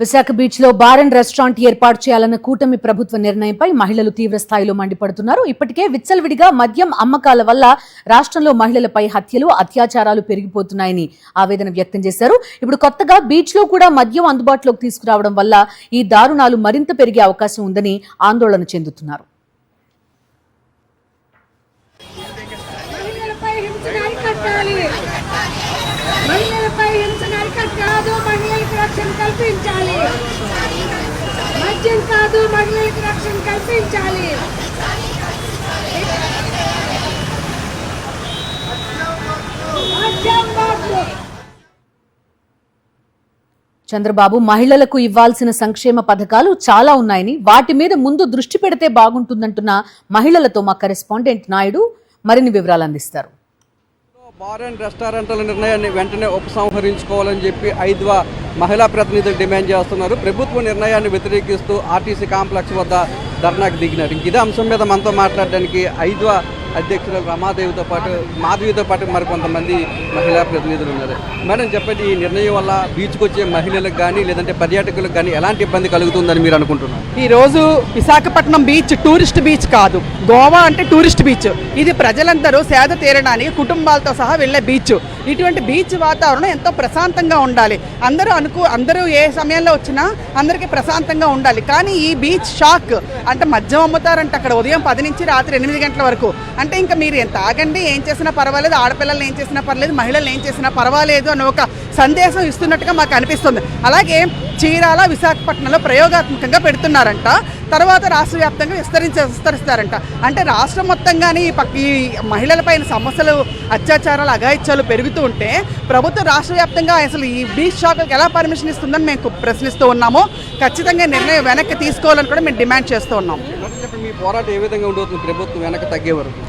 Visakha beach లో bar and restaurant ఏర్పాటు చేయాలన్న కూటమి ప్రభుత్వ నిర్ణయంపై మహిళలు తీవ్ర స్థాయిలో మండిపడుతున్నారు. ఇప్పటికే విచ్చలవిడిగా మద్యం అమ్మకాల వల్ల రాష్ట్రంలో మహిళలపై హత్యలు, అత్యాచారాలు పెరిగిపోతున్నాయని ఆవేదన వ్యక్తం చేశారు. ఇప్పుడు కొత్తగా బీచ్ లో కూడా మద్యం అందుబాటులోకి తీసుకురావడం వల్ల ఈ దారుణాలు మరింత పెరిగే అవకాశం ఉందని ఆందోళన చెందుతున్నారు. మహిళలపై హింసను అరికట్టాలి, మహిళలకు రక్షణ కల్పించాలి. మద్యం కాదు, మహిళలకు రక్షణ కల్పించాలి. చంద్రబాబు మహిళలకు ఇవ్వాల్సిన సంక్షేమ పథకాలు చాలా ఉన్నాయని, వాటి మీద ముందు దృష్టి పెడితే బాగుంటుందంటున్న మహిళలతో మా కరెస్పాండెంట్ నాయుడు మరిన్ని వివరాలు అందిస్తారు. బార్ అండ్ రెస్టారెంట్ల నిర్ణయాన్ని వెంటనే ఉపసంహరించుకోవాలని చెప్పి ఐద్వా మహిళా ప్రతినిధులు డిమాండ్ చేస్తున్నారు. ప్రభుత్వ నిర్ణయాన్ని వ్యతిరేకిస్తూ ఆర్టీసీ కాంప్లెక్స్ వద్ద ధర్నాకు దిగినారు. ఇదే అంశం మీద మనతో మాట్లాడడానికి ఐద్వా అధ్యక్షులు మాధవితో పాటు మరికొంతమంది మహిళా ప్రతినిధులు ఉన్నారు. మేడం చెప్పండి, ఈ నిర్ణయం వల్ల బీచ్కి వచ్చే మహిళలకు కానీ లేదంటే పర్యాటకులకు కానీ ఎలాంటి ఇబ్బంది కలుగుతుందని మీరు అనుకుంటున్నారు? ఈరోజు విశాఖపట్నం బీచ్ టూరిస్ట్ బీచ్ కాదు, గోవా అంటే టూరిస్ట్ బీచ్. ఇది ప్రజలందరూ సేద తీరడానికి కుటుంబాలతో సహా వెళ్ళే బీచ్. ఇటువంటి బీచ్ వాతావరణం ఎంతో ప్రశాంతంగా ఉండాలి. అందరూ ఏ సమయంలో వచ్చినా అందరికీ ప్రశాంతంగా ఉండాలి. కానీ ఈ బీచ్ షాక్ అంటే మద్యం అమ్ముతారంటే అక్కడ ఉదయం 10 నుంచి రాత్రి 8 గంటల వరకు. అంటే ఇంకా మీరు ఎంత ఆగండి, ఏం చేసినా పర్వాలేదు, ఆడపిల్లలు ఏం చేసినా పర్లేదు, మహిళలు ఏం చేసినా పర్వాలేదు అని ఒక సందేశం ఇస్తున్నట్టుగా మాకు అనిపిస్తుంది. అలాగే చీరాల, విశాఖపట్నంలో ప్రయోగాత్మకంగా పెడుతున్నారంట. తర్వాత రాష్ట్ర వ్యాప్తంగా విస్తరిస్తారంట. అంటే రాష్ట్రం మొత్తంగానే ఈ మహిళలపైన సమస్యలు, అత్యాచారాలు, అఘాయిత్యాలు పెరుగుతూ ఉంటే ప్రభుత్వం రాష్ట్ర వ్యాప్తంగా అసలు ఈ బీచ్ షాపులకు ఎలా పర్మిషన్ ఇస్తుందని మేము ప్రశ్నిస్తూ ఉన్నాము. ఖచ్చితంగా నిర్ణయం వెనక్కి తీసుకోవాలని కూడా మేము డిమాండ్ చేస్తూ ఉన్నాం. మీ పోరాటం ఏ విధంగా ఉండవుతుంది ప్రభుత్వం వెనక్కి తగ్గే వరకు?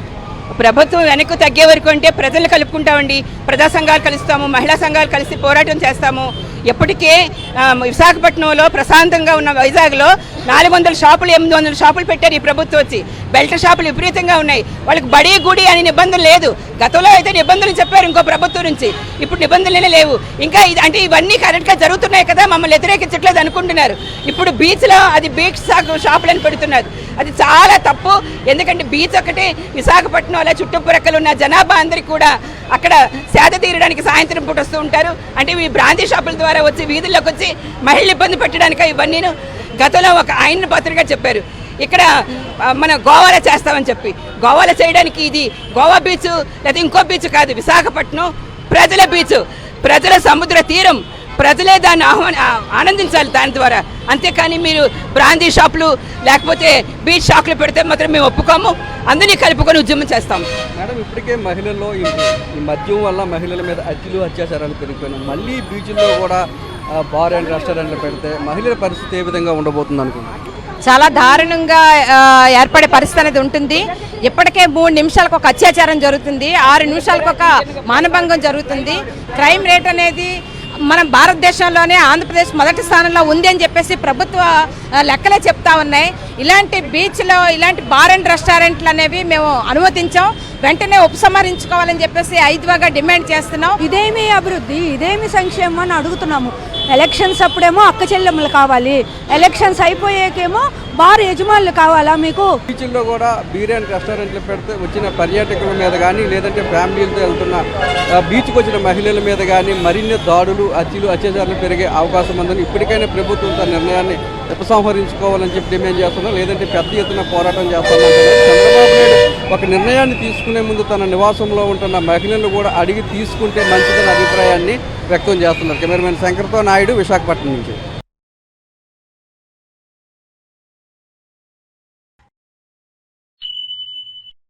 ప్రభుత్వం వెనక్కి తగ్గే వరకు అంటే ప్రజలు కలుపుకుంటామండి. ప్రజా సంఘాలు కలుస్తాము, మహిళా సంఘాలు కలిసి పోరాటం చేస్తాము. ఎప్పటికే విశాఖపట్నంలో ప్రశాంతంగా ఉన్న వైజాగ్లో 400 షాపులు 800 షాపులు పెట్టారు ఈ ప్రభుత్వం వచ్చి. బెల్ట్ షాపులు విపరీతంగా ఉన్నాయి. వాళ్ళకి బడి గుడి అని నిబంధన లేదు. గతంలో అయితే నిబంధనలు చెప్పారు ఇంకో ప్రభుత్వం నుంచి, ఇప్పుడు నిబంధనలే లేవు. ఇంకా అంటే ఇవన్నీ కరెక్ట్గా జరుగుతున్నాయి కదా, మమ్మల్ని వ్యతిరేకించట్లేదు అనుకుంటున్నారు. ఇప్పుడు బీచ్లో అది బీచ్ షాపులను పెడుతున్నారు. అది చాలా తప్పు. ఎందుకంటే బీచ్ ఒకటి విశాఖపట్నం అలా చుట్టుప్రక్కల ఉన్న జనాభా అందరికీ కూడా అక్కడ సేద తీరడానికి సాయంత్రం పూట వస్తూ ఉంటారు. అంటే ఈ బ్రాంతి షాపుల ద్వారా వచ్చి వీధుల్లోకి వచ్చి మహిళలు ఇబ్బంది పెట్టడానికి ఇవన్నీ గతంలో ఒక ఆయన పత్రిక చెప్పారు. ఇక్కడ మనం గోవాలో చేస్తామని చెప్పి, గోవాలో చేయడానికి ఇది గోవా బీచ్ లేదా ఇంకో బీచ్ కాదు, విశాఖపట్నం ప్రజల బీచ్, ప్రజల సముద్ర తీరం, ప్రజలే దాన్ని ఆనందించాలి దాని ద్వారా. అంతేకాని మీరు బ్రాందీ షాపులు లేకపోతే బీచ్ షాపులు పెడితే మాత్రం మేము ఒప్పుకోము. అందరినీ కలుపుకొని ఉద్యమం చేస్తాం. మేడం, ఇప్పటికే మహిళల్లో ఈ మద్యం వల్ల మహిళల మీద అత్యాచారాలు పెరిగిపోయినాయి. మళ్ళీ బీచ్ల్లో కూడా బార్ అండ్ రెస్టారెంట్లు పెడితే మహిళల పరిస్థితి ఏ విధంగా ఉండబోతుంది అనుకుంటున్నాను? చాలా దారుణంగా ఏర్పడే పరిస్థితి అనేది ఉంటుంది. ఇప్పటికే 3 నిమిషాలకు ఒక అత్యాచారం జరుగుతుంది, 6 నిమిషాలకు ఒక మానభంగం జరుగుతుంది. క్రైమ్ రేట్ అనేది మన భారతదేశంలోనే ఆంధ్రప్రదేశ్ మొదటి స్థానంలో ఉంది అని చెప్పేసి ప్రభుత్వ లెక్కలే చెప్తా ఉన్నాయి. ఇలాంటి బీచ్లో ఇలాంటి బార్ అండ్ రెస్టారెంట్లు అనేవి మేము అనుమతించాం. వెంటనే ఉపసంహరించుకోవాలని చెప్పేసి ఐద్వాగా డిమాండ్ చేస్తున్నాం. ఇదేమి అభివృద్ధి, ఇదేమి సంక్షేమం అని అడుగుతున్నాము. ఎలక్షన్స్ అప్పుడేమో అక్క చెల్లెమ్మలు కావాలి, ఎలక్షన్స్ అయిపోయాకేమో బార్ యజమానులు కావాలా మీకు? బీచ్ల్లో కూడా బీర్ అండ్ రెస్టారెంట్లు పెడితే వచ్చిన పర్యాటకుల మీద కానీ లేదంటే ఫ్యామిలీలతో వెళ్తున్న బీచ్కి వచ్చిన మహిళల మీద కానీ మరిన్ని దాడులు, అత్యాచారాలు పెరిగే అవకాశం ఉందని ఇప్పటికైనా ప్రభుత్వం తన నిర్ణయాన్ని ఉపసంహరించుకోవాలని చెప్పి డిమాండ్ చేస్తున్నాం. లేదంటే పెద్ద ఎత్తున పోరాటం చేస్తున్నాం. చంద్రబాబు నాయుడు ఒక నిర్ణయాన్ని తీసుకునే ముందు తన నివాసంలో ఉంటున్న మహిళలు కూడా అడిగి తీసుకుంటే మంచిదన్న అభిప్రాయాన్ని వ్యక్తం చేస్తున్నారు. కెమెరామెన్ శంకర్తో నాయుడు, విశాఖపట్నం నుంచి.